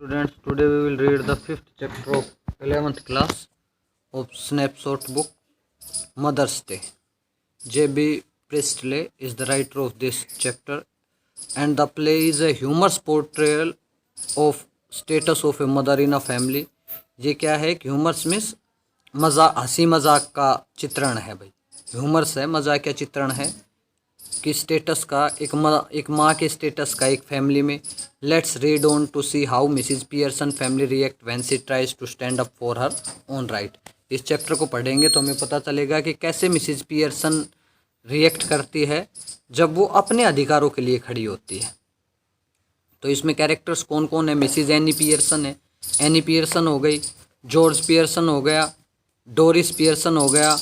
Students, today we will read the fifth chapter of 11th class of Snapshot book, Mother's Day. J.B. Priestley is the writer of this chapter, and the play is a humorous portrayal of status of a mother in a family. ये क्या है कि humours means हंसी मजाक का चित्रण है भाई. ह्यूमर्स है, मजाक का चित्रण है कि स्टेटस का एक माँ के स्टेटस का एक फैमिली में. Let's read on to see how Mrs Pearson family react when she tries to stand up for her own right. इस चैप्टर को पढ़ेंगे तो हमें पता चलेगा कि कैसे मिसिज पियर्सन रिएक्ट करती है जब वो अपने अधिकारों के लिए खड़ी होती है. तो इसमें कैरेक्टर्स कौन कौन है. मिसिज एनी पियर्सन है, एनी पियर्सन हो गई, जॉर्ज पियर्सन हो गया, डोरिस पियर्सन हो गया,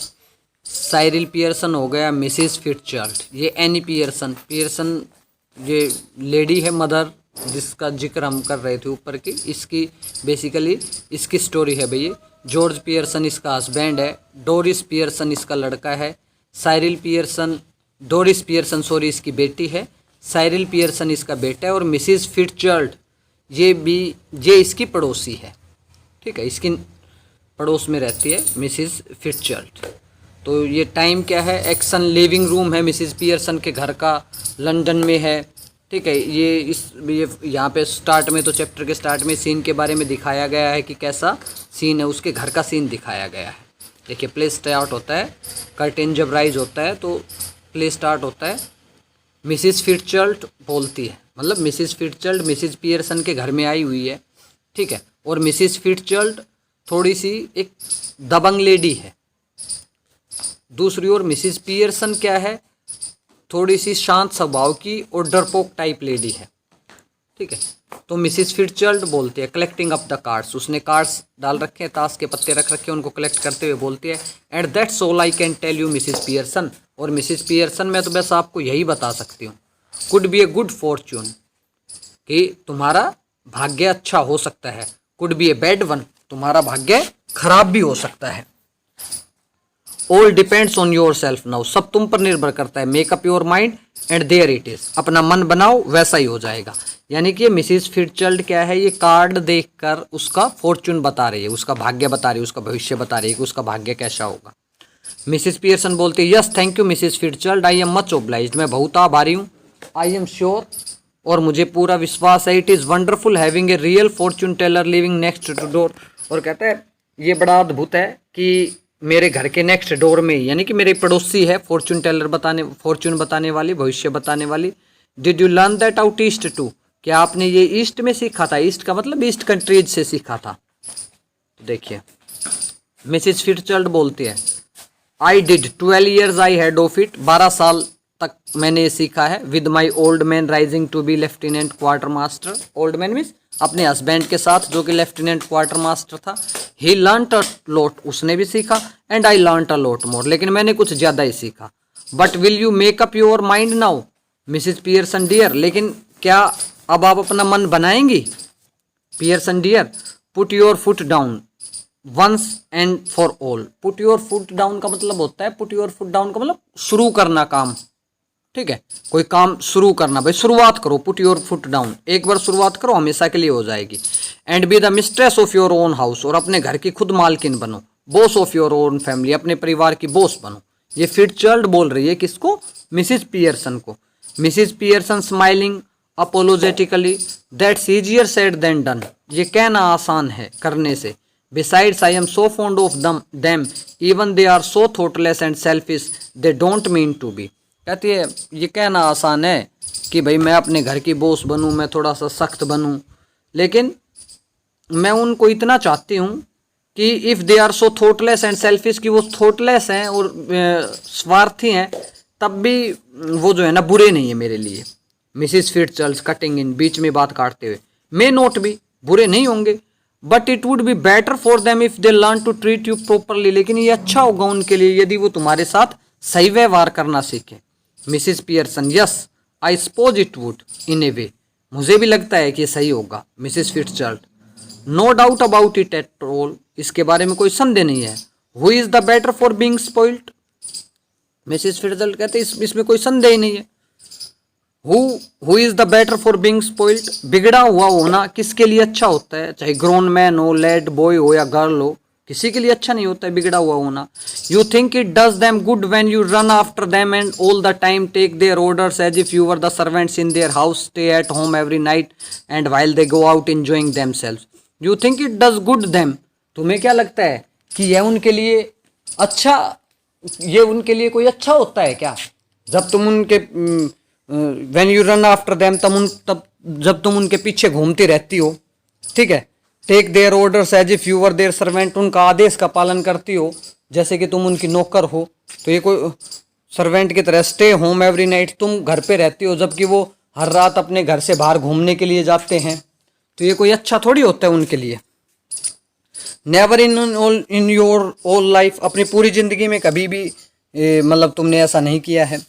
साइरिल पियर्सन हो गया, मिसिज फिट्जजेराल्ड. ये एनी पियर्सन ये लेडी है मदर जिसका जिक्र हम कर रहे थे ऊपर की. इसकी बेसिकली इसकी स्टोरी है भैया. जॉर्ज पियर्सन इसका हस्बैंड है, डोरिस पियर्सन इसका लड़का है, डोरिस पियर्सन इसकी बेटी है, साइरिल पियर्सन इसका बेटा है, और मिसिज फिट्जजेराल्ड ये इसकी पड़ोसी है. ठीक है, इसकी पड़ोस में रहती है मिसिज फिट्जजेराल्ड. तो ये टाइम क्या है, एक्शन लिविंग रूम है मिसिज पियर्सन के घर का, लंदन में है. ठीक है, ये यहाँ पे स्टार्ट में तो चैप्टर के स्टार्ट में सीन के बारे में दिखाया गया है कि कैसा सीन है, उसके घर का सीन दिखाया गया है. देखिए, प्ले स्टार्ट होता है, कर्टेन जब राइज होता है तो प्ले स्टार्ट होता है. मिसिज फिट्जजेराल्ड बोलती है, मतलब मिसिज फिट्जजेराल्ड मिसिज पियर्सन के घर में आई हुई है. ठीक है, और मिसिज फिट्जजेराल्ड थोड़ी सी एक दबंग लेडी है. दूसरी ओर मिसिज पियर्सन क्या है, थोड़ी सी शांत स्वभाव की और डरपोक टाइप लेडी है. ठीक है, तो मिसिज फिट्जजेराल्ड बोलती है कलेक्टिंग अप द कार्ड्स. उसने कार्ड्स डाल रखे हैं, ताश के पत्ते रख रखे हैं, उनको कलेक्ट करते हुए बोलती है and that's all I can tell you Mrs Pearson. और मिसिज पियर्सन मैं तो बस आपको यही बता सकती हूँ, could be a good fortune, कि तुम्हारा भाग्य अच्छा हो सकता है. Could be a bad one, तुम्हारा भाग्य खराब भी हो सकता है. All depends on yourself now, सब तुम पर निर्भर करता है. Make up your mind and there it is, अपना मन बनाओ वैसा ही हो जाएगा. यानी कि मिसिज फिट्जजेराल्ड क्या है, ये कार्ड देखकर उसका फॉर्च्यून बता रही है, उसका भाग्य बता रही है, उसका भविष्य बता रही है कि उसका भाग्य कैसा होगा. मिसिज पियर्सन बोलती है yes thank you Mrs Fitzgerald, I am much obliged, मैं बहुत आभारी हूँ. आई एम श्योर, और मुझे पूरा विश्वास है, it is wonderful having a real fortune teller living next door. और कहता है ये बड़ा अद्भुत है कि मेरे घर के नेक्स्ट डोर में, यानी कि मेरे पड़ोसी है फॉर्च्यून टेलर फॉर्च्यून बताने वाली, भविष्य बताने वाली. Did you learn that out east too, क्या आपने ये ईस्ट में सीखा था. ईस्ट का मतलब ईस्ट कंट्रीज से सीखा था. तो देखिए, मिसिज फिट्जजेराल्ड बोलती है I did 12 years I had of it, 12 साल तक मैंने ये सीखा है. With my old man rising to be lieutenant quartermaster. Old man means अपने हस्बैंड के साथ जो कि लेफ्टिनेंट क्वार्टर मास्टर था. ही लर्नट अ लॉट, उसने भी सीखा, and I लर्नट a lot more, लेकिन मैंने कुछ ज़्यादा ही सीखा. But will you make up your mind now Mrs Pearson dear, लेकिन क्या अब आप अपना मन बनाएंगी Pearson dear. Put your foot down once and for all. Put your foot down का मतलब होता है, पुट योर फुट डाउन का मतलब शुरू करना काम. ठीक है, कोई काम शुरू करना, भाई शुरुआत करो. पुट योर फुट डाउन, एक बार शुरुआत करो, हमेशा के लिए हो जाएगी. And be the mistress of your own house, और अपने घर की खुद मालकिन बनो. Boss of your own family, अपने परिवार की बॉस बनो. ये फिट्जजेराल्ड बोल रही है किसको, मिसिज पियर्सन को. Mrs Pearson smiling apologetically, that's easier said than done, ये कहना आसान है करने से. Besides, I am so fond of them, even they are so thoughtless and selfish, they don't mean to be. कहती है ये कहना आसान है कि भाई मैं अपने घर की बॉस बनूं, मैं थोड़ा सा सख्त बनूं, लेकिन मैं उनको इतना चाहती हूँ कि if they are so thoughtless and selfish, कि वो थॉटलेस हैं और स्वार्थी हैं, तब भी वो जो है ना बुरे नहीं है मेरे लिए. मिसिज फिट्जजेराल्ड कटिंग इन, बीच में बात काटते हुए, मे नॉट बी, बुरे नहीं होंगे, but it would be better for them if they learn to treat you properly, लेकिन ये अच्छा होगा उनके लिए यदि वो तुम्हारे साथ सही व्यवहार करना सीखें. Mrs Pearson yes I suppose it would in a way, मुझे भी लगता है कि ये सही होगा. Mrs Fitzgerald no doubt about it at all, इसके बारे में कोई संदेह नहीं है. Who is the better for being spoiled, Mrs Fitzgerald कहते हैं इसमें कोई संदेह ही नहीं है. Who is the better for being spoiled, बिगड़ा हुआ होना किसके लिए अच्छा होता है, चाहे ग्रोन मैन हो, लेड बॉय हो या गर्ल हो, किसी के लिए अच्छा नहीं होता है बिगड़ा हुआ होना। You think it does them good when you run after them and all the time take their orders as if you were the servants in their house, stay at home every night and while they go out enjoying themselves. You think it does good them, तुम्हें क्या लगता है कि यह उनके लिए अच्छा, ये उनके लिए कोई अच्छा होता है क्या, जब तुम उनके when you run after them, तब जब तुम उनके पीछे घूमती रहती हो, ठीक है। Take their orders as if you were their servant, उनका आदेश का पालन करती हो जैसे कि तुम उनकी नौकर हो, तो ये कोई सर्वेंट की तरह। स्टे होम एवरी नाइट, तुम घर पे रहती हो जबकि वो हर रात अपने घर से बाहर घूमने के लिए जाते हैं, तो ये कोई अच्छा थोड़ी होता है उनके लिए। Never in your all life, अपनी पूरी जिंदगी में कभी भी मतलब तुमने ऐसा नहीं किया है।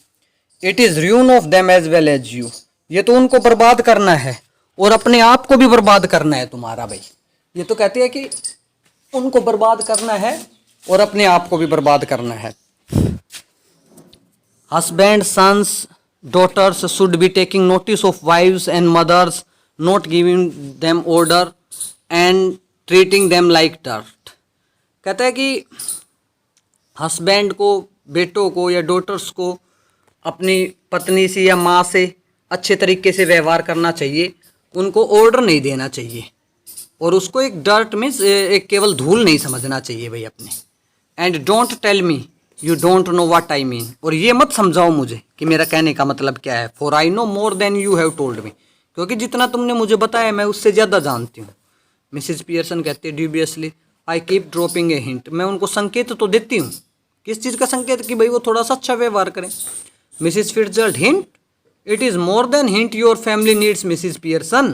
It is ruin of them as well as you, ये तो उनको बर्बाद करना है और अपने आप को भी बर्बाद करना है तुम्हारा भाई। ये तो कहती है कि उनको बर्बाद करना है और अपने आप को भी बर्बाद करना है। Husband sons daughters should be taking notice of wives and mothers, not giving them order and treating them like dirt. कहता है कि हस्बैंड को, बेटों को या डॉटर्स को अपनी पत्नी से या माँ से अच्छे तरीके से व्यवहार करना चाहिए, उनको ऑर्डर नहीं देना चाहिए और उसको एक डर्ट में एक केवल धूल नहीं समझना चाहिए भाई अपने। And don't tell me you don't know what I mean, और ये मत समझाओ मुझे कि मेरा कहने का मतलब क्या है। For I know more than you have told me, क्योंकि जितना तुमने मुझे बताया मैं उससे ज़्यादा जानती हूँ। मिसिज पियर्सन कहती है dubiously, I keep dropping a hint, मैं उनको संकेत तो देती हूँ। किस चीज़ का संकेत? कि भाई वो थोड़ा सा अच्छा व्यवहार करें। Mrs Fitzgerald, hint? It is more than hint your family needs Mrs Pearson,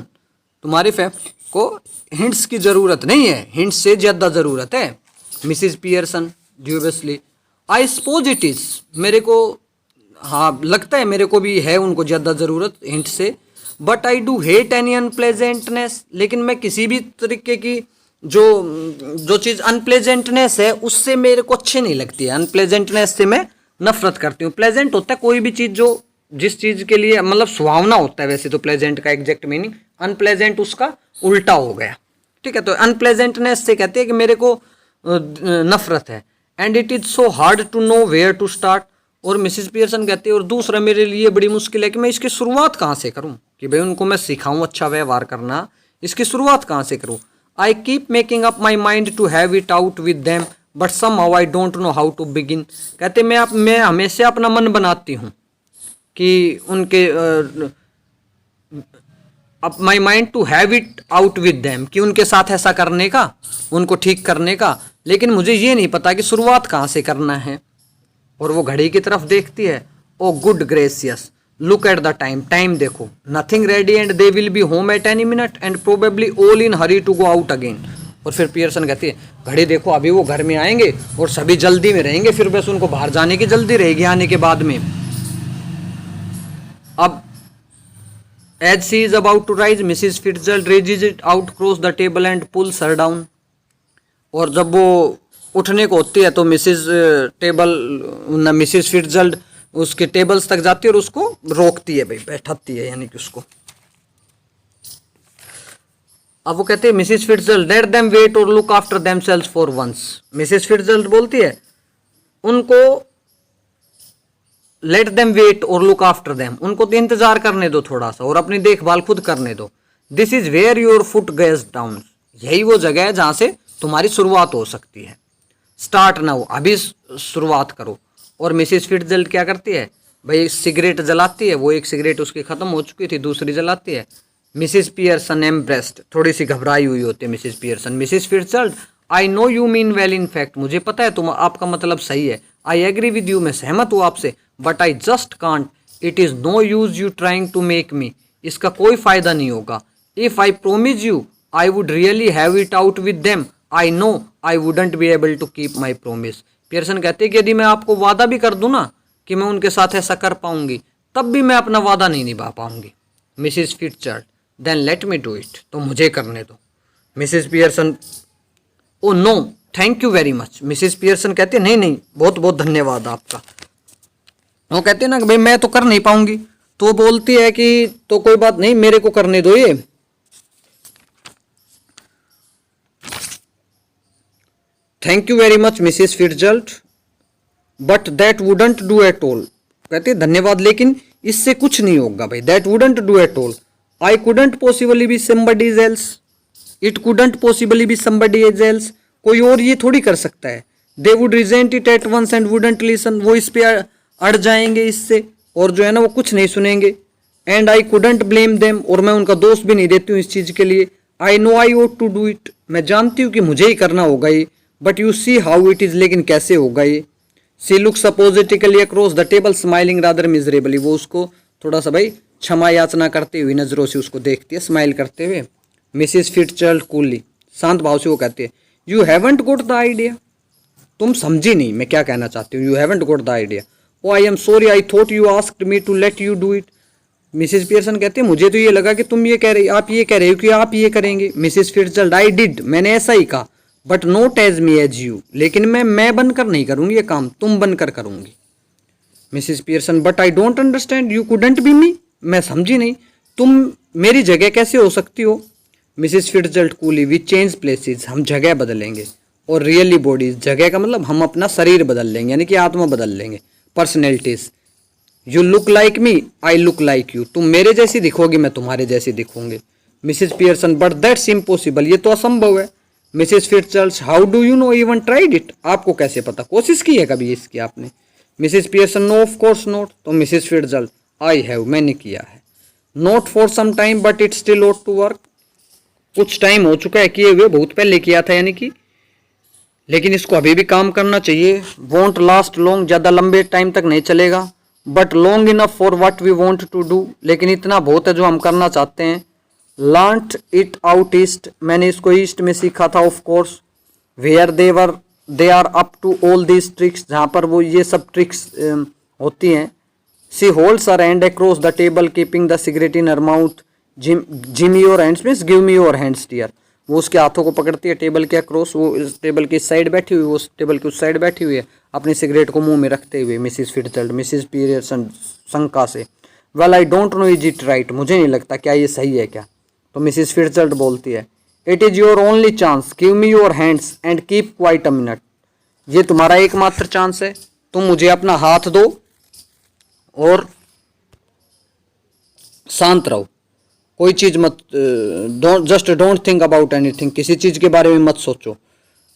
तुम्हारी फैमिली को हिंट्स की ज़रूरत नहीं है, हिंट्स से ज़्यादा ज़रूरत है। Mrs Pearson dubiously, I suppose it is, मेरे को हाँ लगता है मेरे को भी है उनको ज़्यादा ज़रूरत हिंट से। But I do hate any unpleasantness, लेकिन मैं किसी भी तरीके की जो चीज़ अनप्लेजेंटनेस है उससे मेरे को अच्छी नहीं लगती है। अनप्लेजेंटनेस से मैं नफरत करती हूँ। प्लेजेंट होता है कोई भी चीज़ जो जिस चीज़ के लिए मतलब सुहावना होता है, वैसे तो प्लेजेंट का एग्जैक्ट मीनिंग, अनप्लेजेंट उसका उल्टा हो गया, ठीक है। तो अनप्लेजेंटनेस से कहते हैं कि मेरे को नफरत है। And it is so hard to know where to start, और मिसिज पियर्सन कहती है और दूसरा मेरे लिए बड़ी मुश्किल है कि मैं इसकी शुरुआत कहाँ से करूँ, कि भाई उनको मैं सिखाऊँ अच्छा व्यवहार करना, इसकी शुरुआत कहाँ से करूँ। I keep making up my mind to have it out with them but somehow I don't know how to begin. कहते मैं हमेशा अपना मन बनाती हूँ कि उनके up my mind to have it out with them, कि उनके साथ ऐसा करने का, उनको ठीक करने का, लेकिन मुझे ये नहीं पता कि शुरुआत कहाँ से करना है। और वो घड़ी की तरफ देखती है। Oh good gracious, look at the time, time देखो, nothing ready and they will be home at any minute and probably all in hurry to go out again. और फिर पियर्सन कहती है घड़ी देखो, अभी वो घर में आएंगे और सभी जल्दी में रहेंगे, फिर बस उनको बाहर जाने की जल्दी रहेगी आने के बाद में। अब as she is about to rise Mrs Fitzgerald raises it out cross the table and pulls her down. और जब वो उठने को होती है तो मिसिज फिट्जजेराल्ड उसके टेबल्स तक जाती है और उसको रोकती है, भाई बैठाती है, यानी कि उसको। अब वो कहते हैं Mrs Fitzgerald let them wait और look after themselves for once. Mrs Fitzgerald बोलती है उनको लेट देम वेट और लुक आफ्टर देम, उनको तो इंतजार करने दो थोड़ा सा और अपनी देखभाल खुद करने दो। This is where your foot goes down, यही वो जगह है जहां से तुम्हारी शुरुआत हो सकती है। स्टार्ट नाउ, अभी शुरुआत करो। और मिसिज फिट्जजेराल्ड क्या करती है भाई, सिगरेट जलाती है, वो एक सिगरेट उसकी खत्म हो चुकी थी, दूसरी जलाती है। मिसिज पियर्सन एम्ब्रेस्ड, थोड़ी सी घबराई हुई होती है Mrs Pearson. Mrs Fitzgerald I know you mean well, in fact मुझे पता है तुम, आपका मतलब सही है। आई एग्री विद यू, मैं सहमत हूँ आपसे। But I just can't, it is no use you trying to make me, इसका कोई फ़ायदा नहीं होगा। If I promise you I would really have it out with them, I know I wouldn't be able to keep my promise. Pearson कहते हैं कि यदि मैं आपको वादा भी कर दूं ना कि मैं उनके साथ ऐसा कर पाऊंगी, तब भी मैं अपना वादा नहीं निभा पाऊंगी। Mrs Fitzgerald then let me do it, तो मुझे करने दो। Mrs Pearson oh no thank you very much. Mrs Pearson कहते हैं नहीं नहीं, बहुत बहुत धन्यवाद आपका। वो कहते हैं ना कि भाई मैं तो कर नहीं पाऊंगी, तो बोलती है कि तो कोई बात नहीं, मेरे को करने दो ये। Thank you very much Mrs Fitzgerald, but that wouldn't do at all. कहते धन्यवाद लेकिन इससे कुछ नहीं होगा भाई। That wouldn't do at all. I couldn't possibly be somebody else, it couldn't possibly be somebody else. कोई और ये थोड़ी कर सकता है। They would resent it at once and wouldn't listen, वो इस पे अड़ जाएंगे इससे, और जो है ना वो कुछ नहीं सुनेंगे। And I couldn't blame them, और मैं उनका दोष भी नहीं देती हूँ इस चीज़ के लिए। I know I ought to do it, मैं जानती हूँ कि मुझे ही करना होगा ये, but you see how it is, लेकिन कैसे होगा ये। She looks apologetically across the table smiling rather miserably, वो उसको थोड़ा सा भाई क्षमा याचना करते हुए नज़रों से उसको देखती है, स्माइल करते हुए। मिसिस फिट्जरल्ड कूली, शांत भाव से वो कहती है, you haven't got the idea, तुम समझी नहीं मैं क्या कहना चाहती हूँ। You haven't got the idea. Oh I am sorry, I thought you asked me to let you do it. Mrs Pearson कहते हैं मुझे तो ये लगा कि तुम ये कह रही, आप ये कह रहे हो कि आप ये करेंगे। मिसिस फिट्जरल्ड, आई डिड, मैंने ऐसा ही कहा, but not as me as you, लेकिन मैं बनकर नहीं करूंगी ये काम, तुम बनकर करूंगी। Mrs Pearson, but I don't understand, you couldn't be me, मैं समझी नहीं, तुम मेरी जगह कैसे हो सकती हो। Mrs Fitzgerald coolly, we change places, हम जगह बदलेंगे। और रियली बॉडीज, जगह का मतलब हम अपना शरीर बदल लेंगे, यानी कि आत्मा बदल लेंगे। Personalities, you look like me, I look like you, तुम मेरे जैसी दिखोगी, मैं तुम्हारे जैसी दिखूंगी। Mrs Pearson, but that's impossible, ये तो असंभव है। Mrs Fitzgerald, how do you know, even tried it, आपको कैसे पता, कोशिश की है कभी इसकी आपने। Mrs Pearson, no of course not. तो मिसिस फिट्जरल्ड, आई हैव, मैंने किया है। Not for some time but it still ought to work, कुछ टाइम हो चुका है किए हुए, बहुत पहले किया था यानी कि, लेकिन इसको अभी भी काम करना चाहिए। वॉन्ट लास्ट लॉन्ग, ज़्यादा लंबे टाइम तक नहीं चलेगा। But long enough for what we want to do, लेकिन इतना बहुत है जो हम करना चाहते हैं। लर्नड इट आउट ईस्ट, मैंने इसको ईस्ट में सीखा था। Of course, where they are up to all these tricks, जहाँ पर वो ये सब ट्रिक्स होती हैं। She holds her hand across the table keeping the cigarette in her mouth. Gimme your hands means give me your hands dear, वो उसके हाथों को पकड़ती है टेबल के अक्रॉस, वो इस टेबल की साइड बैठी हुई, वो उस टेबल की उस साइड बैठी हुई है, अपनी सिगरेट को मुंह में रखते हुए। मिसिस फिट्जरल्ड, मिसिस पियर्सन शंका से, well I don't no is it right, मुझे नहीं लगता क्या ये सही है क्या। तो मिसिस फिट्जरल्ड बोलती है, it is your only chance, give me your hands and keep quite a minute, ये तुम्हारा एकमात्र चांस है, तुम मुझे अपना हाथ दो और शांत रहो, कोई चीज़ मत, डोंट थिंक अबाउट एनीथिंग, किसी चीज़ के बारे में मत सोचो।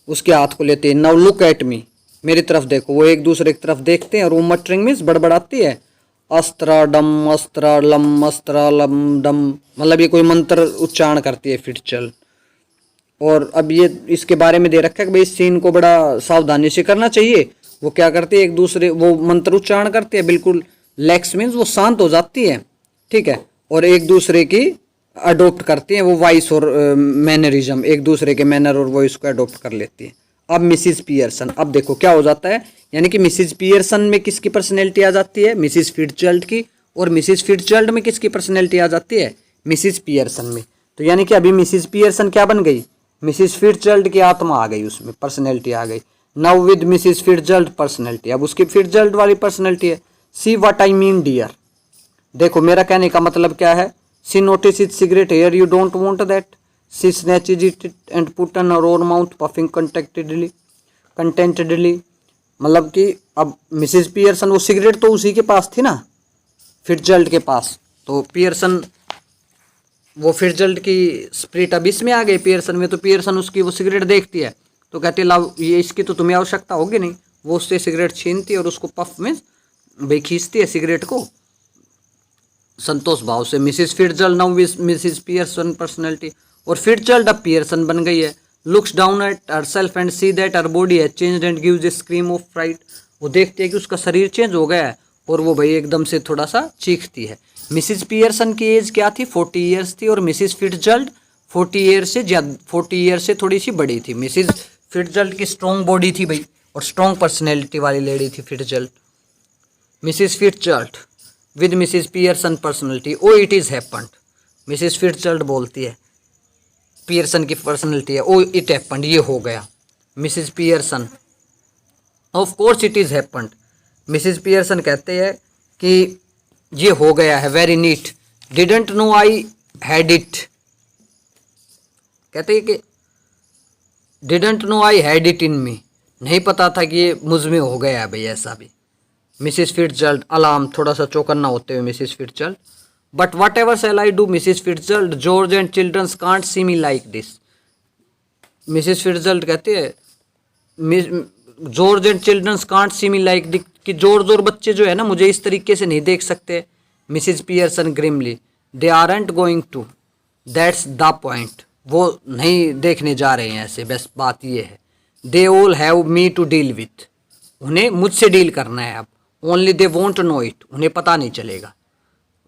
उसके हाथ को लेते हैं, नाउ लुक एट मी, मेरी तरफ देखो। वो एक दूसरे की तरफ देखते हैं और वो मटरिंग मीन्स बड़बड़ाती है, अस्त्राडम अस्त्रालम अस्त्रालम डम, मतलब ये कोई मंत्र उच्चारण करती है फिट्जरल्ड। और अब ये इसके बारे में दे रखा है कि भाई इस सीन को बड़ा सावधानी से करना चाहिए। वो क्या करती है, एक दूसरे वो मंत्र उच्चारण करती है, बिल्कुल लेक्स मीन्स वो शांत हो जाती है, ठीक है, और एक दूसरे की अडोप्ट करती हैं, वो वॉइस और मैनरिज्म, एक दूसरे के मैनर और वॉइस को अडोप्ट कर लेती है। अब मिसिस पियर्सन, अब देखो क्या हो जाता है, यानी कि मिसिस पियर्सन में किसकी पर्सनैलिटी आ जाती है, मिसिस फिट्जरल्ड की, और मिसिस फिट्जरल्ड में किसकी पर्सनैलिटी आ जाती है, मिसिस पियर्सन में। तो यानी कि अभी मिसिस पियर्सन क्या बन गई, मिसिस फिट्जरल्ड की आत्मा आ गई, उसमें पर्सनैलिटी आ गई। Now with Mrs Fitzgerald personality, अब उसकी फिट्जरल्ड वाली पर्सनैलिटी है। See what I mean dear, देखो मेरा कहने का मतलब क्या है। She notices cigarette here, you don't want that, she snatches it and put in her own mouth puffing contentedly, मतलब कि अब मिसिस पियर्सन, वो सिगरेट तो उसी के पास थी ना, फिट्जरल्ड के पास, तो पियर्सन, वो फिट्जरल्ड की स्पिरिट अब इसमें आ गई पियर्सन में, तो पियर्सन उसकी वो सिगरेट देखती है तो कहती है लाओ, ये इसकी तो तुम्हें आवश्यकता होगी नहीं, वो उससे सिगरेट छीनती है और उसको पफ में भाई खींचती है सिगरेट को संतोष भाव से। Mrs Fitzgerald now Mrs Pearson personality, और फिट्जरल्ड अब पियर्सन बन गई है। Looks down at herself and see that her body has changed and gives a scream of fright, वो देखती है कि उसका शरीर चेंज हो गया है और वो भाई एकदम से थोड़ा सा चीखती है। मिसिस पियर्सन की एज क्या थी, 40 ईयर्स थी, और मिसिस फिट्जरल्ड 40 ईयर से ज़्यादा, 40 ईयर से थोड़ी सी बड़ी थी। मिसिस फिट्जरल्ड की स्ट्रॉन्ग बॉडी थी भाई, और स्ट्रॉन्ग पर्सनैलिटी वाली लेडी थी Fitzgerald. Mrs Fitzgerald with Mrs Pearson personality, oh it is happened, Mrs Fitzgerald बोलती है, पियर्सन की पर्सनैलिटी है, ओ इट हैपेंड, ये हो गया। Mrs Pearson, of course it is happened, Mrs Pearson कहते हैं कि ये हो गया है, very neat. Didn't know I had it, कहते हैं कि didn't know I had it in me, नहीं पता था कि ये मुझ में हो गया है भाई ऐसा भी। मिसिस फिट्जर्ल्ड, अलार्म, थोड़ा सा चौकन्ना होते हुए Mrs Fitzgerald. But whatever shall I do Mrs Fitzgerald, George and childrens can't see me like this. Mrs Fitzgerald कहते हैं George and childrens can't see me like this, कि जॉर्ज और बच्चे जो है ना मुझे इस तरीके से नहीं देख सकते। Mrs Pearson grimly, they aren't going to, that's the point, वो नहीं देखने जा रहे हैं ऐसे, बस बात ये है। They all have me to deal with, उन्हें मुझसे डील करना है अब। Only they won't know it, उन्हें पता नहीं चलेगा।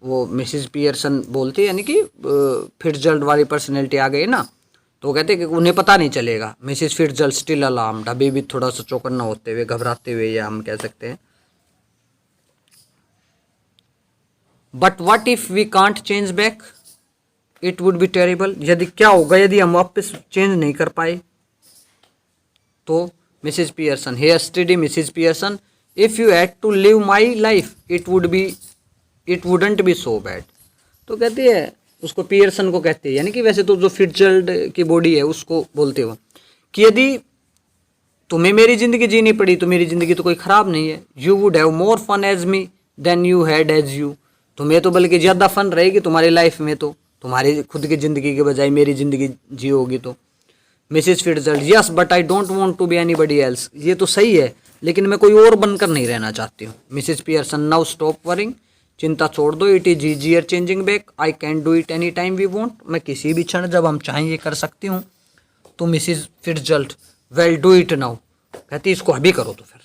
वो मिसिस पियर्सन बोलती है, यानी कि फिट्जर्ल्ड वाली पर्सनैलिटी आ गई ना, तो वो कहते हैं कि उन्हें पता नहीं चलेगा। मिसिस फिट्जर्ल्ड स्टिल अलार्म्ड, अभी भी थोड़ा सा चौकन्ना होते हुए, घबराते हुए, या हम कह सकते हैं। But what if we can't change back, it would be terrible, यदि क्या होगा यदि हम वापस चेंज नहीं कर पाए तो। Mrs Pearson, hey steady Mrs Pearson, if you had to live my life it wouldn't be so bad. तो कहती है उसको, पियर्सन को कहते हैं, यानी कि वैसे तो जो फिट्जर्ल्ड की बॉडी है उसको बोलते हो, कि यदि तुम्हें मेरी ज़िंदगी जीनी पड़ी तो मेरी ज़िंदगी तो कोई ख़राब नहीं है। You would have more fun as me than you had as you, तुम्हें तो बल्कि ज़्यादा फन रहेगी तुम्हारी लाइफ में, तो तुम्हारी खुद की ज़िंदगी के बजाय मेरी ज़िंदगी जियोगी तो। Mrs Fitzgerald, yes but I don't want to be anybody else, ये तो सही है लेकिन मैं कोई और बनकर नहीं रहना चाहती हूँ। Mrs Pearson, now stop worrying, चिंता छोड़ दो। It is easier changing back, I can do it any time we want, मैं किसी भी क्षण जब हम चाहें ये कर सकती हूँ। तो Mrs Fitzgerald, well do it now, कहती इसको अभी करो तो फिर।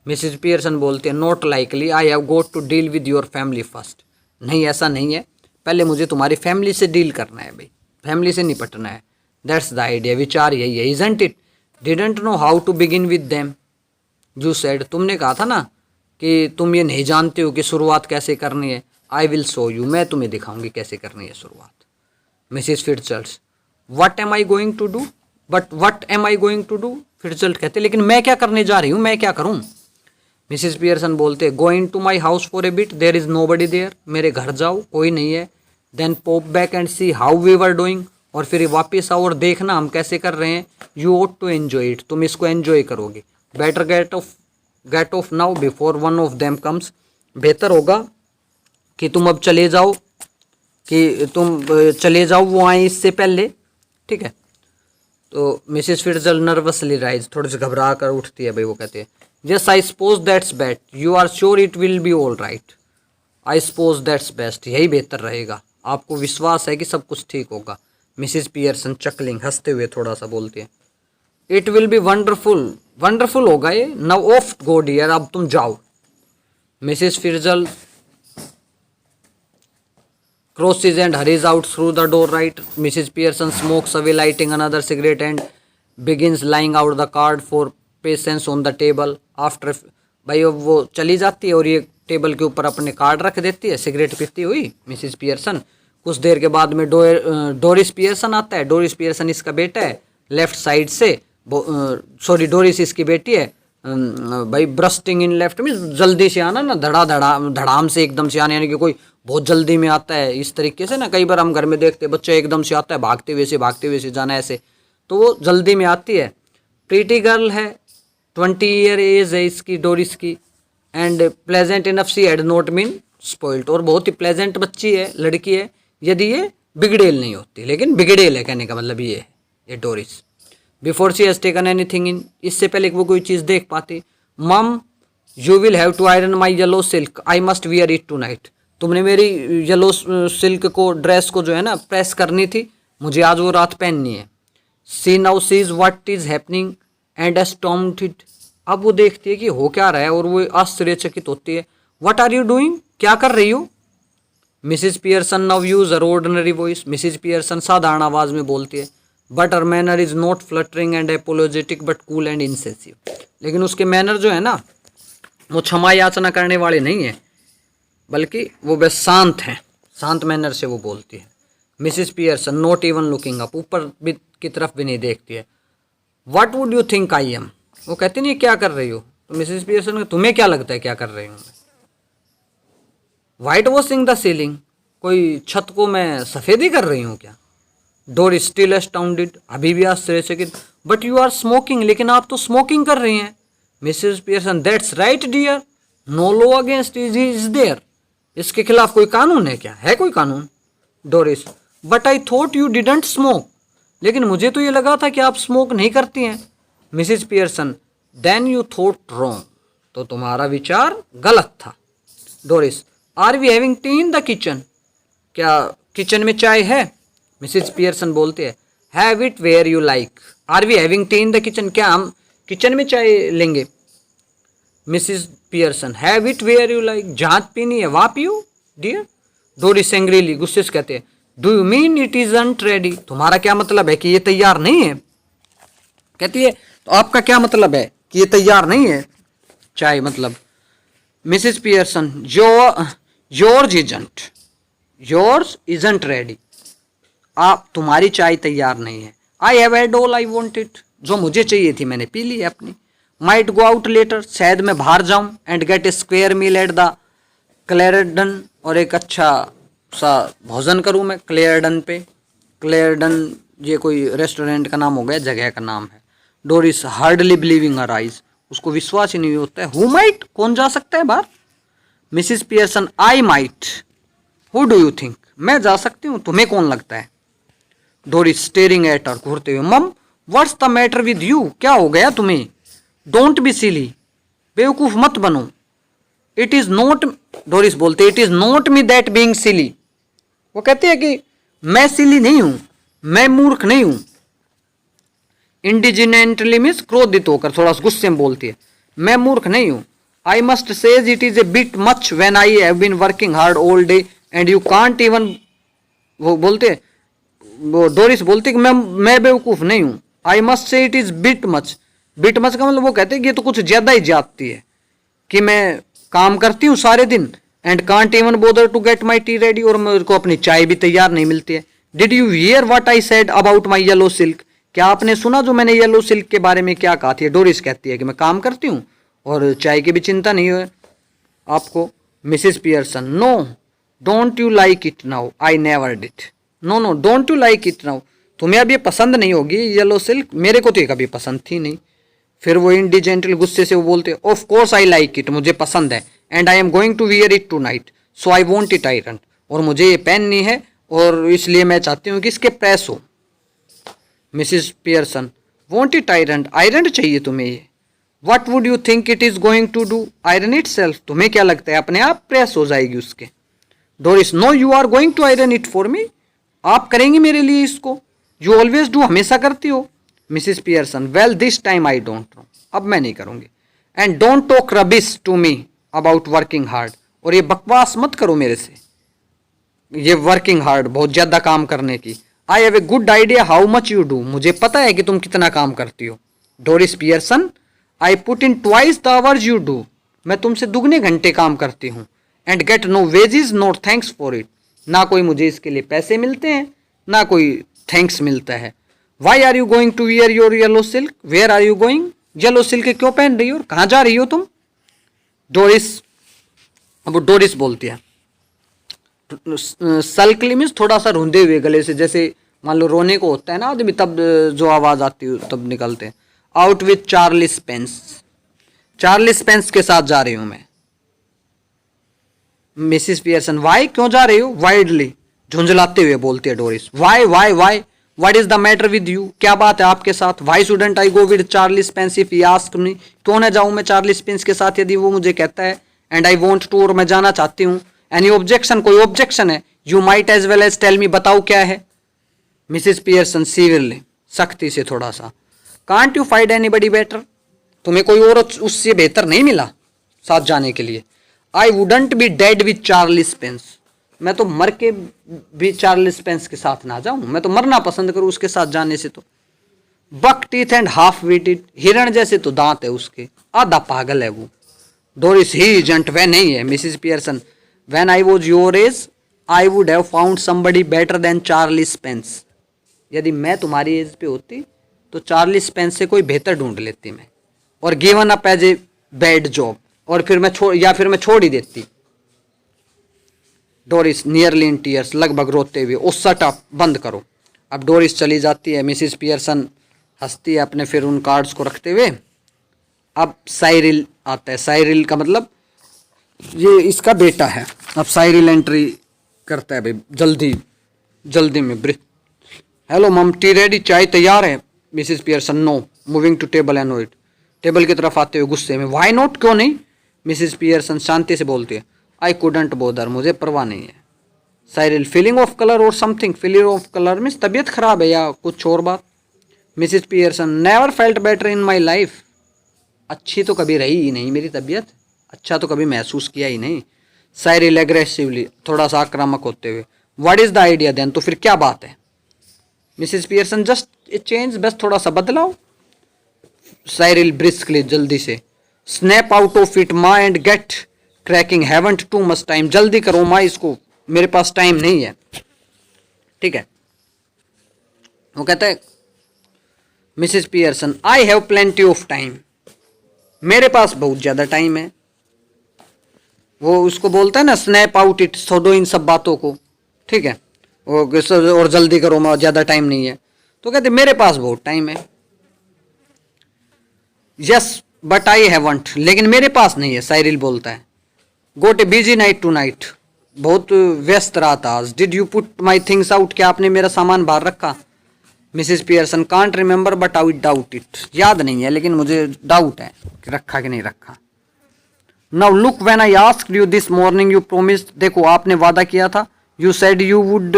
मिसिस पियर्सन बोलते हैं, not likely, I have got to deal with your family first, नहीं ऐसा नहीं है, पहले मुझे तुम्हारी फैमिली से डील करना है भाई, फैमिली से निपटना है। दैट्स द आइडिया, विचार यही है। Isn't it, didn't know how to begin with them, you said, तुमने कहा था ना कि तुम ये नहीं जानते हो कि शुरुआत कैसे करनी है। आई विल शो यू, मैं तुम्हें दिखाऊंगी कैसे करनी है शुरुआत। Mrs Fitzgerald, what am I going to do, but what am I going to do, Fitzgerald कहते लेकिन मैं क्या करने जा रही हूँ, मैं क्या करूँ। मिसिस पियर्सन बोलते, going to my house for a bit, there is nobody there, मेरे घर जाओ कोई नहीं है। Then pop back and see how we were doing, और फिर वापस आओ और देखना हम कैसे कर रहे हैं। You ought to enjoy it, तुम इसको एन्जॉय करोगे। Better get off now before one of them comes, बेहतर होगा कि तुम अब चले जाओ, कि तुम चले जाओ वो आए इससे पहले, ठीक है। तो मिसिस फिट्जर्ल्ड नर्वसली राइज, थोड़ी सी घबरा कर उठती है भाई। वो कहते हैं, yes I suppose that's best, you are sure it will be all right, I suppose that's best, यही बेहतर रहेगा, आपको विश्वास है कि सब कुछ ठीक होगा। मिसिस पियर्सन चकलिंग, हंसते हुए थोड़ा सा बोलती है, it will be wonderful, wonderful होगा ये, नाउ ऑफ गो डियर, अब तुम जाओ। Mrs Fitzgerald crosses and hurries out through the door right. Mrs. Pearson smokes away, lighting another cigarette, and begins laying out the card for patients on the table. After भाई अब वो चली जाती है और ये टेबल के ऊपर अपने कार्ड रख देती है, सिगरेट पीती हुई मिसिस पियर्सन। कुछ देर के बाद में डोरिस पियर्सन आता है। डोरिस पियर्सन इसका बेटा है, लेफ्ट साइड से, सॉरी डोरिस इसकी बेटी है। भाई ब्रस्टिंग इन लेफ्ट में जल्दी से आना ना, धड़ाम से एकदम से आना, यानी कि कोई बहुत जल्दी में आता है इस तरीके से ना। कई बार हम घर में देखते हैं बच्चा एकदम से आता है भागते हुए से जाना ऐसे, तो वो जल्दी में आती है। प्रीटी गर्ल है, 20 ईयर एज है इसकी, डोरिस की, and pleasant enough she had not been spoiled, और बहुत ही प्लेजेंट बच्ची है, लड़की है, यदि ये बिगड़ेल नहीं होती, लेकिन बिगड़ेल है कहने का मतलब ये है, ये Doris. Before she has taken anything in, इससे पहले वो कोई चीज़ देख पाती। Mum you will have to iron my yellow silk, I must wear it tonight, तुमने मेरी येलो सिल्क को, ड्रेस को जो है ना प्रेस करनी थी, मुझे आज वो रात पहननी है। She now sees what is happening and astonished, अब वो देखती है कि हो क्या रहा है और वो आश्चर्यचकित होती है। व्हाट आर यू डूइंग, क्या कर रही हो। Mrs Pearson now use her ordinary voice, Mrs Pearson साधारण आवाज में बोलती है। But her manner is not fluttering and apologetic but cool and incisive, लेकिन उसके मैनर जो है ना वो क्षमा याचना करने वाले नहीं है, बल्कि वो बस शांत हैं, शांत मैनर से वो बोलती है। Mrs Pearson not even looking up, ऊपर भी की तरफ भी नहीं देखती है। What would you think I am, वो कहती नहीं क्या कर रही हो। तो मिसिस पियर्सन, तुम्हें क्या लगता है क्या कर रही हूँ मैं। वाइट वॉशिंग द सीलिंग, कोई छत को मैं सफ़ेदी कर रही हूँ क्या? डोरिस स्टिल एस्टाउंडेड, अभी भी आश्चर्यचकित, बट यू आर स्मोकिंग, लेकिन आप तो स्मोकिंग कर रही हैं। Mrs Pearson, that's right dear, no law against is there, इसके खिलाफ कोई कानून है क्या? है कोई कानून? Doris, but I thought you didn't smoke, लेकिन मुझे तो ये लगा था कि आप स्मोक नहीं करती हैं। Mrs Pearson, then you thought wrong, तो तुम्हारा विचार गलत था। Doris, are we having tea in the kitchen, क्या किचन में चाय है? मिसेस पियर्सन बोलते हैं, have it where you like, are we having tea in the kitchen, क्या हम किचन में चाय लेंगे? Mrs Pearson, have it where you like, जहाँ पीनी है वहाँ पियो डियर। डोरिस एंग्रीली, गुस्से से कहते हैं, do you mean it isn't ready, तुम्हारा क्या मतलब है कि ये तैयार नहीं है? कहती है, तो आपका क्या मतलब है कि ये तैयार नहीं है चाय मतलब? Mrs Pearson, yours isn't ready, आप तुम्हारी चाय तैयार नहीं है। I have had all I wanted, जो मुझे चाहिए थी मैंने पी ली है अपनी। माइट गो आउट लेटर, शायद मैं बाहर जाऊं, and get a square meal at the Clarendon, और एक अच्छा सा भोजन करूं मैं क्लेयरडन पे। क्लेयरडन ये कोई रेस्टोरेंट का नाम हो गया, जगह का नाम है। Doris hardly believing her eyes, उसको विश्वास ही नहीं होता है। हु माइट, कौन जा सकता है बाहर? Mrs Pearson, I might, who do you think, मैं जा सकती हूँ, तुम्हें कौन लगता है? डोरिस स्टेरिंग एट हर, घूरते हुए, मम what's the matter with you, क्या हो गया तुम्हें? डोंट बी सिली, बेवकूफ मत बनो। इट इज नॉट, डोरिस बोलते, it is not me that being silly, वो कहते हैं कि मैं सिली नहीं हूं, मैं मूर्ख नहीं हूं। इंडिजिनेंटली मीन्स क्रोधित होकर, थोड़ा गुस्से में बोलती है, मैं मूर्ख नहीं हूं। I must says it is a bit much when I have been working hard all day and you can't even, वो बोलते, वो डोरिस बोलती कि मैं बेवकूफ नहीं हूं। I must say it is bit much, bit much का मतलब वो कहते हैं कि ये तो कुछ ज्यादा ही जाती है, कि मैं काम करती हूँ सारे दिन, and can't even bother to get my tea ready, और मेरे को अपनी चाय भी तैयार नहीं मिलती है। Did you here what I said about my yellow silk, क्या आपने सुना जो मैंने येलो सिल्क के बारे में क्या कहा थी? डोरिस कहती है कि मैं काम करती हूँ और चाय की भी चिंता नहीं है आपको। Mrs Pearson, no don't you like it now, I never did, no no don't you like it now, तुम्हें अब ये पसंद नहीं होगी येलो सिल्क, मेरे को तो ये कभी पसंद थी नहीं। फिर वो इंडिजेंटल गुस्से से वो बोलते, of course I like it, मुझे पसंद है, and I am going to wear it tonight, so I want it iron, और मुझे ये पहननी है और इसलिए मैं चाहती हूँ कि इसके प्रेस हो। Mrs Pearson, want it iron, iron चाहिए तुम्हें ये? What would you think it is going to do, iron itself, तुम्हें क्या लगता है अपने आप प्रेस हो जाएगी उसके? Doris, no you are going to iron it for me, आप करेंगी मेरे लिए इसको, यू ऑलवेज डू, हमेशा करती हो। Mrs Pearson, well this time I don't know, अब मैं नहीं करूंगी। And don't talk rubbish to me about working hard, और ये बकवास मत करो मेरे से, ये वर्किंग हार्ड, बहुत ज़्यादा काम करने की। I have a good idea how much you do, मुझे पता है कि तुम कितना काम करती हो। Doris Pearson, I put in twice the hours you do, मैं तुमसे दुगने घंटे काम करती हूँ। And get no wages not thanks for it, ना कोई मुझे इसके लिए पैसे मिलते हैं ना कोई थैंक्स मिलता है। Why are you going to wear your yellow silk, where are you going, yellow silk क्यों पहन रही हो, कहाँ जा रही हो तुम? डोरिस, अब डोरिस बोलती है, सल्कली मीन्स थोड़ा सा रूंधे हुए गले से, जैसे मान लो रोने को होता है ना आदमी, तब जो आवाज़ आती है तब निकलते हैं। Out with Charlie Spence, Charlie Spence के साथ जा रही हूँ मैं। मिसिस पियर्सन, वाई, क्यों जा रही हो? वाइडली, झुंझलाते हुए बोलती है Doris, why why why, what is the matter with you, क्या बात है आपके साथ? Why shouldn't I go with Charlie Spence if he asked me, क्यों ना जाऊँ मैं चार्ली स्पेंस के साथ यदि वो मुझे कहता है। एंड आई वॉन्ट टू, और मैं जाना चाहती हूँ। एनी ऑब्जेक्शन, कोई ऑब्जेक्शन है? You might as well as tell me, बताओ क्या है? मिसिस पियर्सन सीवियरली, सख्ती से थोड़ा सा, can't you find anybody better, तुम्हें कोई और उससे बेहतर नहीं मिला साथ जाने के लिए? आई wouldn't B dead with Charlie Spence, मैं तो मर के भी चार्ली स्पेंस के साथ ना जाऊं, मैं तो मरना पसंद करूं उसके साथ जाने से। तो बक टीथ एंड हाफ वीटेड, हिरण जैसे तो दांत है उसके, आधा पागल है वो। डोरिस, ही इजंट, वह नहीं है। Mrs Pearson, when I was your age I would have found somebody better than Charlie Spence, यदि मैं तुम्हारी एज पे होती तो चार्ली स्पेंस से कोई बेहतर ढूंढ लेती मैं, और given up as a bad job, और फिर मैं छोड़ ही देती। डोरिस नियरली इन टीयर्स, लगभग रोते हुए, ओ शट अप, बंद करो। अब डोरिस चली जाती है, मिसिस पियर्सन हंसती है अपने फिर उन कार्ड्स को रखते हुए। अब साइरिल आता है, साइरिल का मतलब ये इसका बेटा है। अब साइरिल एंट्री करता है भाई जल्दी जल्दी में, हेलो मम, टी रेडी, चाय तैयार है। Mrs Pearson no, moving to table and it, table की तरफ आते हुए गुस्से में, व्हाई नॉट, क्यों नहीं। मिसिस पियर्सन शांति से बोलती है, आई कुडंट बोदर, मुझे परवाह नहीं है। साइरिल, फीलिंग ऑफ कलर और something, feeling of colour means तबीयत खराब है या कुछ और बात। Mrs Pearson, never felt better in my life, अच्छी तो कभी रही ही नहीं मेरी तबीयत, अच्छा तो कभी महसूस किया ही नहीं। साइरिल एग्रेसिवली, थोड़ा सा आक्रामक होते हुए, what is the idea then, तो फिर क्या बात है। Mrs Pearson, just a change, बस थोड़ा सा बदलाव। साइरिल ब्रिस्कली, जल्दी से, स्नैप आउट ऑफ इट माँ and get cracking, haven't too much time, जल्दी करो माँ इसको, मेरे पास टाइम नहीं है। ठीक है, वो कहता है Mrs Pearson, I have plenty of time, मेरे पास बहुत ज्यादा टाइम है। वो उसको बोलता है ना स्नैप आउट इट, छोड़ो इन सब बातों को, ठीक है, वो और जल्दी करो मैं, ज्यादा टाइम नहीं है। तो कहते मेरे पास बहुत टाइम है। यस बट आई हैवंट, लेकिन मेरे पास नहीं है, साइरिल बोलता है। गोट ए बिजी नाइट टू नाइट, बहुत व्यस्त रात आज। Did you put my things out, क्या आपने मेरा सामान बाहर रखा। Mrs Pearson, can't remember but I doubt it, याद नहीं है लेकिन मुझे डाउट है कि रखा कि नहीं रखा। Now look, when I asked you this morning you promised, देखो आपने वादा किया था, you said you would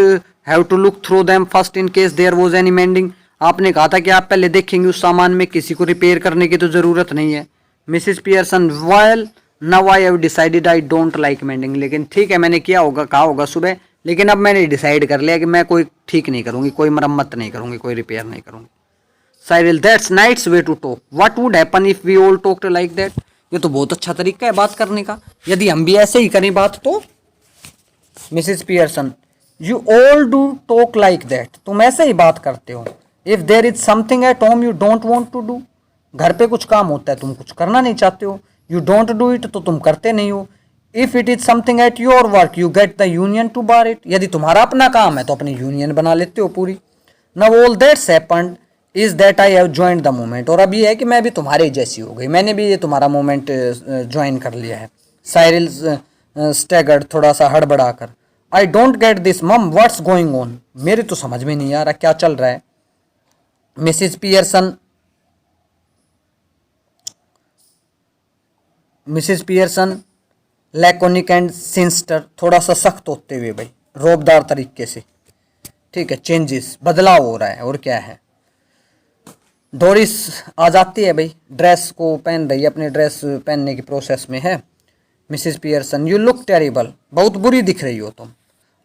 have to look through them first in case there was any mending, आपने कहा था कि आप पहले देखेंगे उस सामान में, किसी को रिपेयर करने की तो जरूरत नहीं है। Mrs Pearson, well now I have decided I don't like mending, लेकिन ठीक है मैंने किया होगा, कहा होगा सुबह, लेकिन अब मैंने डिसाइड कर लिया कि मैं कोई ठीक नहीं करूंगी, कोई मरम्मत नहीं करूंगी, कोई रिपेयर नहीं करूंगी। Cyril, that's nights way to talk, what would happen if we all talked like that, ये तो बहुत अच्छा तरीका है बात करने का, यदि हम भी ऐसे ही करें बात तो। Mrs Pearson, you all do talk like that, तुम ऐसे ही बात करते हो। If there is something at home you don't want to do, घर पे कुछ काम होता है तुम कुछ करना नहीं चाहते हो, यू डोंट डू इट तो तुम करते नहीं हो। If it is something at your work you get the union to bar it, यदि तुम्हारा अपना काम है तो अपनी यूनियन बना लेते हो पूरी। Now all that's happened is that I have joined the movement, और अब ये है कि मैं भी तुम्हारे जैसी हो गई, मैंने भी ये तुम्हारा मूवमेंट ज्वाइन कर लिया है। साइरिल स्टैगर्ड, थोड़ा सा हड़बड़ा कर, आई डोंट गेट दिस मम, व्हाट्स गोइंग ऑन, मेरे तो समझ में नहीं आ रहा क्या चल रहा है। मिसिस पियर्सन लैकोनिक एंड सिंस्टर, थोड़ा सा सख्त होते हुए भाई, रोबदार तरीके से, ठीक है, चेंजेस, बदलाव हो रहा है, और क्या है। डोरिस आ जाती है भाई, ड्रेस को पहन रही है, अपनी ड्रेस पहनने की प्रोसेस में है। Mrs Pearson, you look terrible, बहुत बुरी दिख रही हो तुम।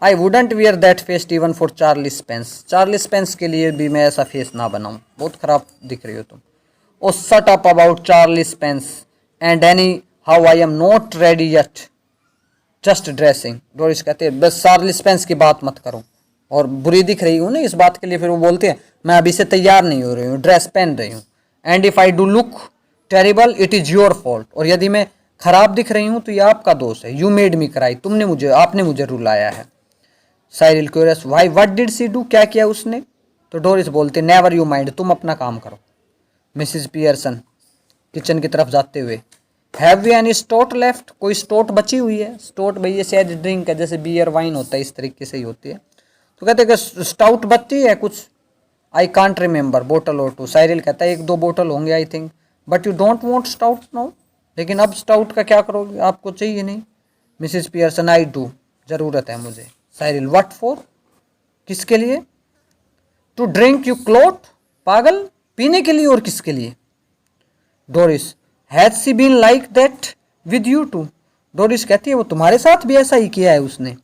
I wouldn't wear that face even for Charlie Spence, Charlie Spence के लिए भी मैं ऐसा फेस ना बनाऊं, बहुत खराब दिख रही हो तुम। Oh shut up about Charlie Spence and anyhow I am not ready yet, just dressing. Doris कहते हैं बस चार्ली स्पेंस की बात मत करो, और बुरी दिख रही हूँ ना इस बात के लिए, फिर वो बोलते हैं मैं अभी से तैयार नहीं हो रही हूँ, ड्रेस पहन रही हूँ। And if I do look terrible it is your fault, और यदि मैं खराब दिख रही हूँ तो ये आपका दोष है। यू मेड मी क्राई, आपने मुझे रुलाया है। Cyril curious, why what did she do, क्या किया उसने। तो डोरिस बोलते नेवर यू माइंड, तुम अपना काम करो। मिसिस पियर्सन किचन की तरफ जाते हुए, have we any stout left, कोई स्टोट बची हुई है। स्टोट भाई ये शायद ड्रिंक है, जैसे बियर वाइन होता है इस तरीके से ही होती है। तो कहते हैं कि स्टाउट बची है कुछ, आई कांट रिमेंबर, बोतल और टू। साइरिल कहता है 1-2 बोतल होंगे I think, but you don't want stout no, लेकिन अब स्टाउट का क्या करोगे, आपको चाहिए नहीं। मिसिस पियर्सन, आई डू, ज़रूरत है मुझे। साइरिल, व्हाट फॉर, किसके लिए। टू ड्रिंक यू क्लोट, पागल, पीने के लिए और किसके लिए। Doris, has she been like that with you too. Doris कहती है वो तुम्हारे साथ भी ऐसा ही किया है उसने।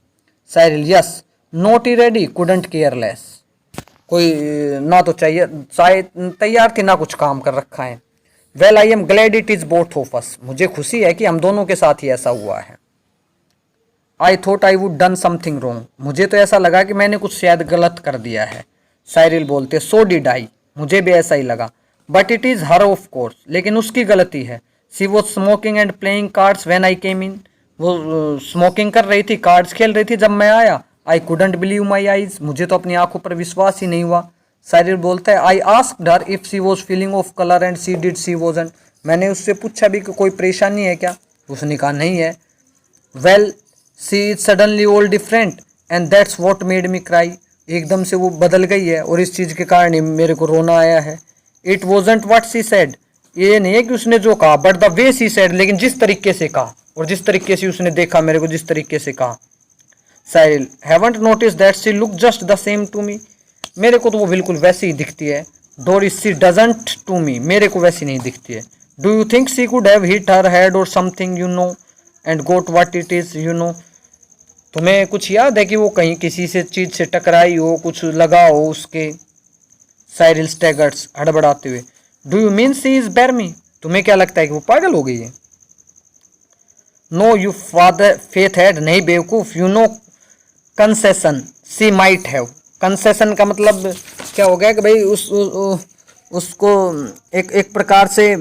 Cyril, yes, not ready, couldn't care less, कोई ना तो चाहिए तैयार थी ना कुछ काम कर रखा है। Well I am glad it is both of us, मुझे खुशी है कि हम दोनों के साथ ही ऐसा हुआ है। I thought I would done something wrong, मुझे तो ऐसा लगा कि मैंने कुछ शायद गलत कर दिया है। साइरिल बोलते सो डिड आई, मुझे भी ऐसा ही लगा। But it is her of course, लेकिन उसकी गलती है। She was smoking and playing cards when I came in, वो स्मोकिंग कर रही थी, कार्ड्स खेल रही थी जब मैं आया। I couldn't believe my eyes, मुझे तो अपनी आंखों पर विश्वास ही नहीं हुआ। साइरिल बोलता है I asked her if she was feeling of colour and she did she wasn't, मैंने उससे पूछा भी कि कोई परेशानी है क्या, उसने कहा नहीं है। Well she is suddenly all different and that's what made me cry, एकदम से वो बदल गई है और इस चीज़ के कारण ही मेरे को रोना आया है। It wasn't what she said, ये नहीं है कि उसने जो कहा, but the way she said, लेकिन जिस तरीके से कहा और जिस तरीके से उसने देखा मेरे को, जिस तरीके से कहा। Cyril haven't notice that she look just the same to me, मेरे को तो वो बिल्कुल वैसी ही दिखती है। Doris she doesn't to me, मेरे को वैसी नहीं दिखती है। Do you think she could have hit her head or something you know and got what it is you know, तुम्हें कुछ याद है कि वो कहीं किसी से चीज से टकराई हो, कुछ लगा हो उसके। साइरिल स्टैगर्स, हड़बड़ाते हुए। Do you mean she is barmy, तुम्हें क्या लगता है कि वो पागल हो गई है। No you father faith head, नहीं बेवकूफ, you know concession she might have, concession का मतलब क्या हो गया कि भाई उसको एक प्रकार से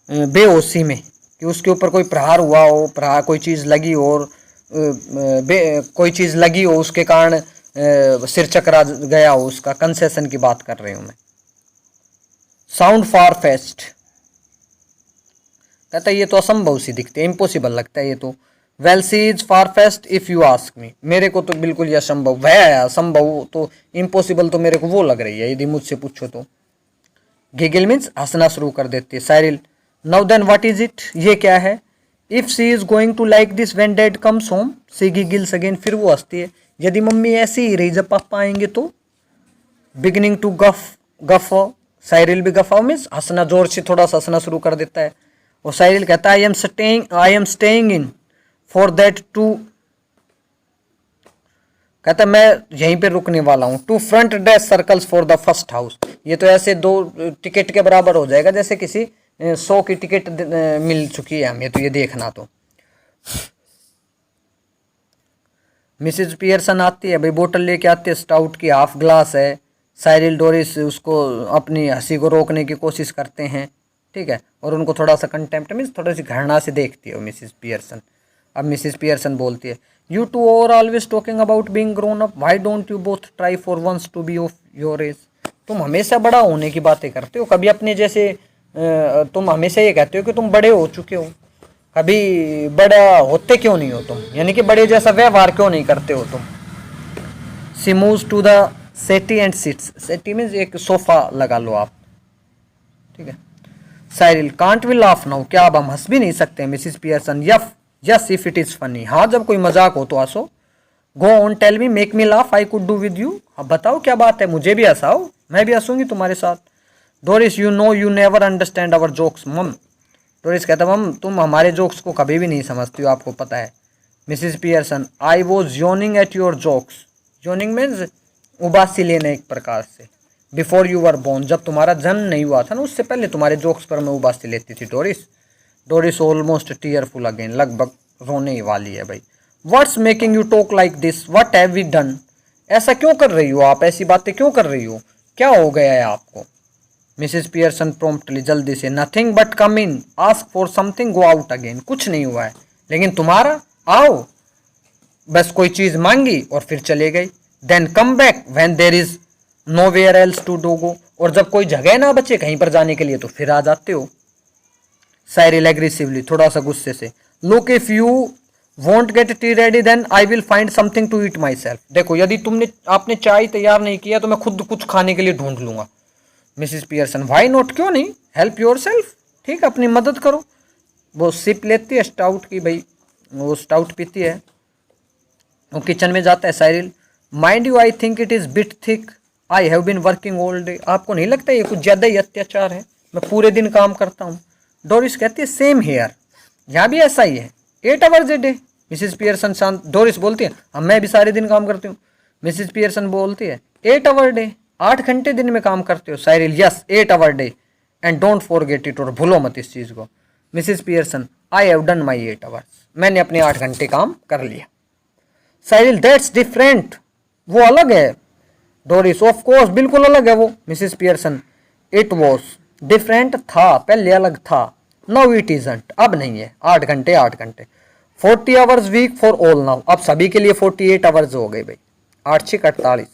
बेहोशी में, कि उसके ऊपर कोई प्रहार हुआ हो, प्रहार कोई चीज़ लगी हो और कोई चीज़ लगी हो उसके कारण सिर चकरा गया हो उसका, कंसेशन की बात कर रही हूँ मैं। साउंड फार फेस्ट, कहता है ये तो असंभव सी दिखती है, इम्पॉसिबल लगता है ये तो। Well she is far fest if you ask me, मेरे को तो बिल्कुल ये असंभव है, असंभव तो इम्पॉसिबल तो मेरे को वो लग रही है यदि मुझसे पूछो तो। गिगिल मीन्स हंसना शुरू कर देती है। Cyril now then what is it, ये क्या है। If she is going to like this when dad comes home, she giggles again, फिर वो हंसती है। यदि मम्मी ऐसी ही रही जब पापा आएंगे तो। बिगिनिंग टू गफ, साइरिल भी गफा मीन्स हंसना, जोर से थोड़ा सा हंसना शुरू कर देता है। और साइरिल कहता है I am staying in for that too, कहता मैं यहीं पे रुकने वाला हूँ। Two front desk circles for the first house, ये तो ऐसे 2 टिकट के बराबर हो जाएगा जैसे किसी 100 की टिकट मिल चुकी है हमें, तो ये देखना। तो मिसेज पियर्सन आती है भाई, बोतल लेके आती है, स्टाउट की हाफ ग्लास है। साइरिल डोरिस उसको अपनी हंसी को रोकने की कोशिश करते हैं, ठीक है, और उनको थोड़ा सा कंटेम्प्ट मीन्स थोड़ी सी घृणा से देखती है मिसेज पियर्सन। अब मिसेज पियर्सन बोलती है you two are always talking about being grown up, why don't you both try for once to be of your age, तुम हमेशा बड़ा होने की बातें करते हो, कभी अपने जैसे तुम हमेशा ये कहते हो कि तुम बड़े हो चुके हो, कभी बड़ा होते क्यों नहीं हो तुम, यानी कि बड़े जैसा व्यवहार क्यों नहीं करते हो तुम। She moves to the settee and sits, settee means एक सोफा लगा लो आप, ठीक है। Cyril can't we laugh now, क्या अब हम हंस भी नहीं सकते। Mrs Pearson yes if it is funny, हाँ जब कोई मजाक हो तो हंसो। Go on tell me make me laugh I could do with you, अब बताओ क्या बात है, मुझे भी हंसाओ, मैं भी हंसूंगी तुम्हारे साथ। Doris you know you never understand our jokes mum, Doris कहता मम तुम हमारे जोक्स को कभी भी नहीं समझती हो, आपको पता है। Mrs Pearson I was yawning at your jokes, yawning means उबासी लेना एक प्रकार से। बिफोर यू वर बोर्न, जब तुम्हारा जन्म नहीं हुआ था ना उससे पहले तुम्हारे जोक्स पर मैं उबासी लेती थी। डोरिस ऑलमोस्ट टीयरफुल अगेन, लगभग रोने ही वाली है भाई। What's making you talk like this, what have we done, ऐसा क्यों कर रही हो आप, ऐसी बातें क्यों कर रही हो, क्या हो गया है आपको। मिसेस पियर्सन प्रॉम्प्टली, जल्दी से, nothing but come in, ask for something, go out again, कुछ नहीं हुआ है, लेकिन तुम्हारा आओ, बस कोई चीज मांगी और फिर चले गई। Then come back when there is nowhere else to do go, और जब कोई जगह ना बचे कहीं पर जाने के लिए तो फिर आ जाते हो। साइरिल एग्रेसिवली, थोड़ा सा गुस्से से, look if you won't get tea ready then I will find something to eat myself, देखो यदि आपने चाय तैयार नहीं किया तो मैं खुद कुछ खाने के लिए ढूंढ लूंगा। मिसिस पियर्सन वाई नॉट, क्यों नहीं, हेल्प योर सेल्फ, ठीक, अपनी मदद करो। वो सिप लेती है स्टाउट की, भाई वो स्टाउट पीती है। वो किचन में जाता है। Cyril mind you I think it is bit thick, I have been working all day, आपको नहीं लगता ये कुछ ज़्यादा ही अत्याचार है, मैं पूरे दिन काम करता हूँ। डोरिस कहती है सेम हेयर, यहाँ भी ऐसा ही है, 8 hours a day. Mrs Pearson शांत, डोरिस बोलती है हम मैं भी सारे दिन काम करती हूँ। मिसिस पियर्सन बोलती है 8 आवर डे, 8 घंटे दिन में काम करते हो। Cyril yes 8 hour day and don't forget it, और भूलो मत इस चीज़ को। Mrs Pearson I have done my 8 hours, मैंने अपने 8 घंटे काम कर लिया। साइरिल दैट्स डिफरेंट, वो अलग है। डोरिस ऑफ कोर्स बिल्कुल अलग है वो। Mrs Pearson it was different, था पहले अलग था, नाउ इट इजंट, अब नहीं है। 8 घंटे 8 घंटे। 40 hours week for all now, अब सभी के लिए 48 आवर्स हो गए भाई, 8 6 48,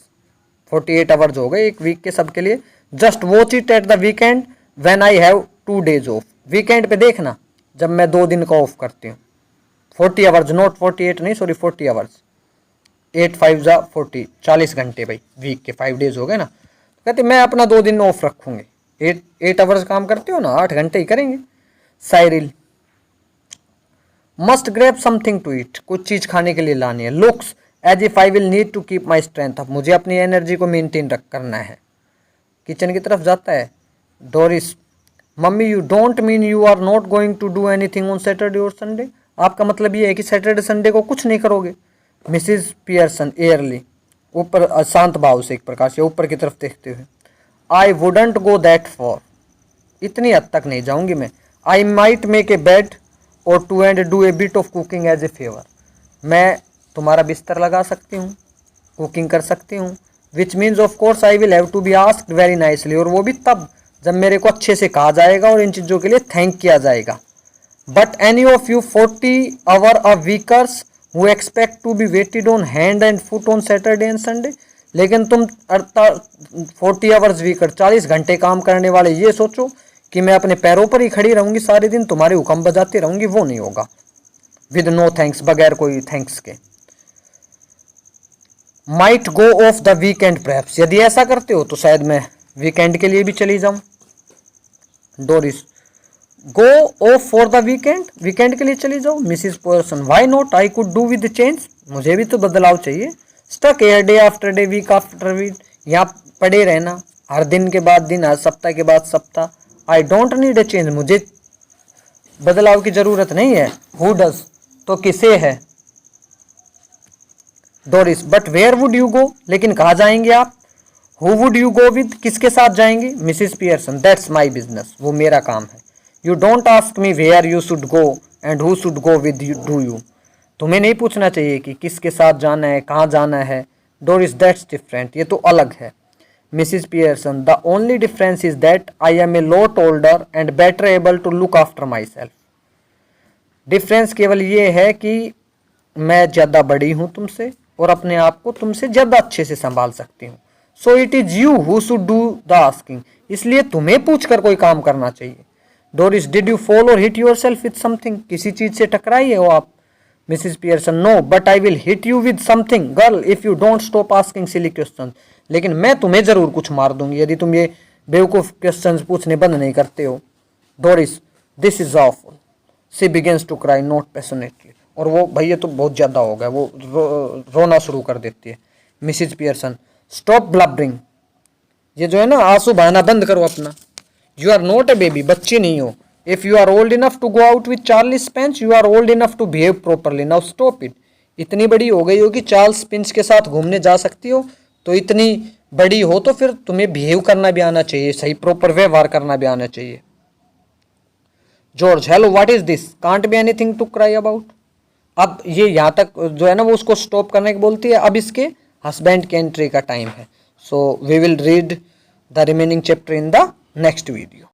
48 आवर्स हो गए एक वीक के सबके लिए। Just watch it at the weekend when I have 2 days of, weekend पे देखना जब मैं 2 दिन का ऑफ करती हूँ। 40 आवर्स, नॉट 48 नहीं, सॉरी 40 आवर्स, 8 5 जा 40, 40 घंटे भाई वीक के, 5 days हो गए ना। तो कहते मैं अपना 2 दिन ऑफ रखूंगी, 8 आवर्स काम करते हो ना, 8 घंटे ही करेंगे। Cyril must grab something to eat, कुछ चीज खाने के लिए लानी है। Looks as if I will need to keep my strength, अब मुझे अपनी एनर्जी को मेंटेन करना है। किचन की तरफ जाता है। Doris mummy you don't mean you are not going to do anything on Saturday और संडे, आपका मतलब ये है कि सैटरडे संडे को कुछ नहीं करोगे। मिसिज पियर्सन एयरली, ऊपर शांत भाव से एक प्रकार से ऊपर की तरफ देखते हुए, I wouldn't go that far, इतनी हद तक नहीं जाऊंगी मैं। I might make a bed or two and do a bit of cooking as a favour, मैं तुम्हारा बिस्तर लगा सकती हूँ, कुकिंग कर सकती हूँ। Which means of course I will have to be asked very nicely, और वो भी तब जब मेरे को अच्छे से कहा जाएगा और इन चीज़ों के लिए थैंक किया जाएगा। But any of you 40 hour a weekers who expect to be waited on hand and foot on Saturday and Sunday, लेकिन तुम 40 आवर्स वीकर 40 घंटे काम करने वाले ये सोचो कि मैं अपने पैरों पर ही खड़ी रहूंगी सारे दिन, तुम्हारे हुक्म बजाती रहूंगी, वो नहीं होगा। विद नो थैंक्स, बगैर कोई थैंक्स के। Might go of the weekend perhaps, यदि ऐसा करते हो तो शायद मैं वीकेंड के लिए भी चली जाऊं। Doris go off for the weekend, weekend के लिए चली जाओ। Mrs Pearson why not, I could do with change, मुझे भी तो बदलाव चाहिए। Stuck here day after day, week after week, यहाँ पड़े रहना हर दिन के बाद दिन, हर सप्ताह के बाद सप्ताह। I don't need a change, मुझे बदलाव की जरूरत नहीं है। हु डज, तो किसे है। Doris but where would you go, लेकिन कहाँ जाएंगे आप। Who would you go with, किसके साथ जाएंगे। Mrs Pearson that's my business, वो मेरा काम है। You don't ask me where you should go and who should go with you do you, तुम्हें नहीं पूछना चाहिए कि किसके साथ जाना है, कहाँ जाना है। डोरिस दैट्स डिफरेंट, ये तो अलग है। Mrs Pearson the only difference is that I am a lot older and better able to look after myself, difference केवल ये है कि मैं ज़्यादा बड़ी हूँ तुमसे और अपने आप को तुमसे ज़्यादा अच्छे से संभाल सकती हूँ। So it is you who should do the asking, इसलिए तुम्हें पूछकर कोई काम करना चाहिए। Doris did you fall or hit yourself with something, किसी चीज़ से टकराई हो आप। Mrs Pearson no but I will hit you with something girl if you don't stop asking silly question, लेकिन मैं तुम्हें ज़रूर कुछ मार दूंगी यदि तुम ये बेवकूफ़ क्वेश्चन पूछने बंद नहीं करते हो। Doris this is awful, she begins to cry not passionately, और वो भैया तो बहुत ज़्यादा हो गया, वो रोना शुरू कर देती है। मिसिज पियर्सन स्टॉप ब्लबरिंग, ये जो है ना आंसू बहाना बंद करो अपना। You are not a baby, बच्ची नहीं हो। If you are old enough to go out with Charlie Spence you are old enough to behave properly, now stop it. इतनी बड़ी हो गई हो कि चार्ल्स स्पिंच के साथ घूमने जा सकती हो, तो इतनी बड़ी हो तो फिर तुम्हें बिहेव करना भी आना चाहिए, सही प्रॉपर व्यवहार करना भी आना चाहिए। George hello what is this, can't be anything to cry about. अब ये यहाँ तक जो है ना वो उसको स्टॉप करने की बोलती है। अब इसके हस्बैंड की एंट्री का टाइम है। So we will read the remaining chapter in the next video.